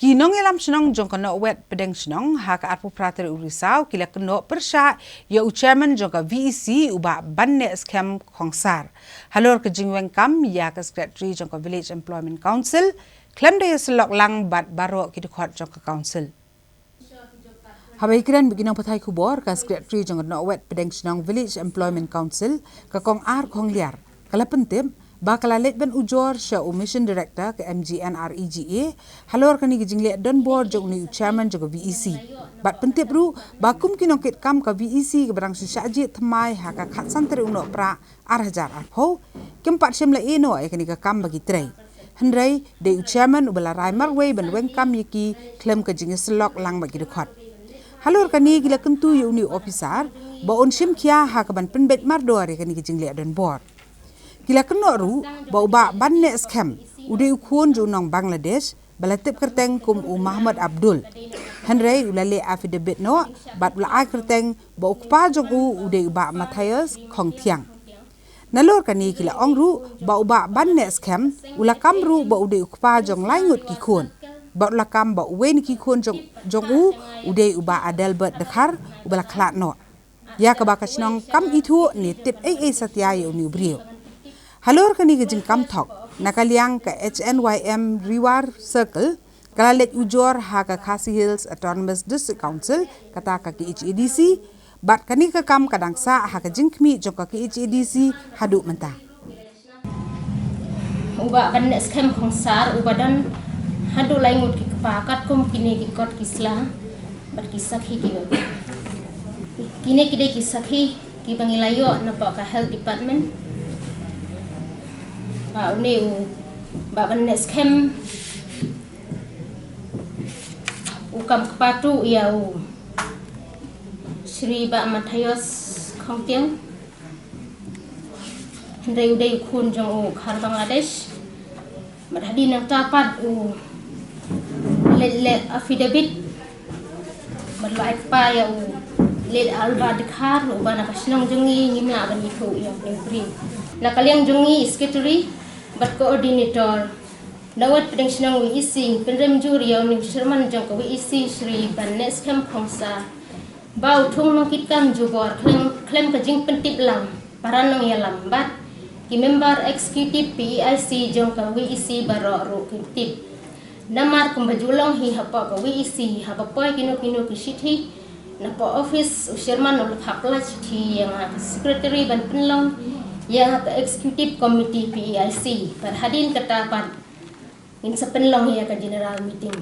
Kinong ilam senong jong kena wet pedeng senong hak arpu prater urisau kila kena persya ya chairman jong ka VEC uba banne scam khongsar. Halor ke jingweng kam ya ka secretary jong ka Village Employment Council klaim de selok lang bat baro ki khot jong ka council. Habai kiran biginang pathai khubor ka secretary jong kena wet pedeng senong Village Employment Council ka kong ar khong liar. Kala pentem bakal alet ben ujor sya mission director ke MGNREGA halor kani gijingle don board jog ni chairman jog VEC bat pentip ru bakum kinong kit kam ka VEC ke barang syaji thamai ha ka khatsan ter uno pra arhajar arpho kempat shemla eno ai kani ka kam bagi trei hendrai de chairman ubala rai marway ben weng kam yiki klem ka jinge slok lang bagi dekhot halor kani gila kentu uni officer ba on shim khia ha ka ban penbet mardo ari kani gijingle don board Kila kena ru bau ba banne scam ude ukun junong Bangladesh balatip kerteng kum Muhammad Abdul Henry ulale affidavit no bat ula kerteng bau kpa jogu ude ba Matthias khong thiang nalor kani kila ong ru bau ba banne scam ula kam ru bau ude kpa jong laingut ki khun bau ula kam bau wen ki khun jong ude uba Adelbert dekhar ubala khlat no ya ka ba kasnong kam itu ni tip satya yu ni brio Halor kani gejing kam thok nakaliang ka HNYM Rewar Circle kalalet ujor ha ka Khasi Hills Autonomous District Council kata ka KHADC bat kani ka kam kadang sa ha ka jingkmi jong ka KHADC hadu menta uba ban scam khongsar uba dan hadu laingut ki pakat kum kini ki kot kisla bat kisakhi ki kini kide kisakhi ki bangilayo na pa ka health department ba uneu ba ban scam ukam kepatu iau Sri ba Matthias Khongtiang hendai udai khun jong khar Bangladesh madhadi nang tapat le affidavit madlai pa iau le alba dekhar ubana kasnong jongi ngimla ban itu iau pri nakaliang jongi secretary bat coordinator dawat pedeng senang WEC pendem juri yaw ning Sherman jong ka WEC Sri Bannes Kam Khongsa bau thung nong kitam jubor klem ka jing pentip lang paran nong yalam bat ki member executive PEIC jong ka WEC baro ro kitip namar kumbajulong hi hapa ka WEC hapa poi kino ki sithi na po office Sherman ul hapla sithi yang secretary ban penlong yang ke executive committee PEIC perhadin kata pan in sepenlong ya ke general meeting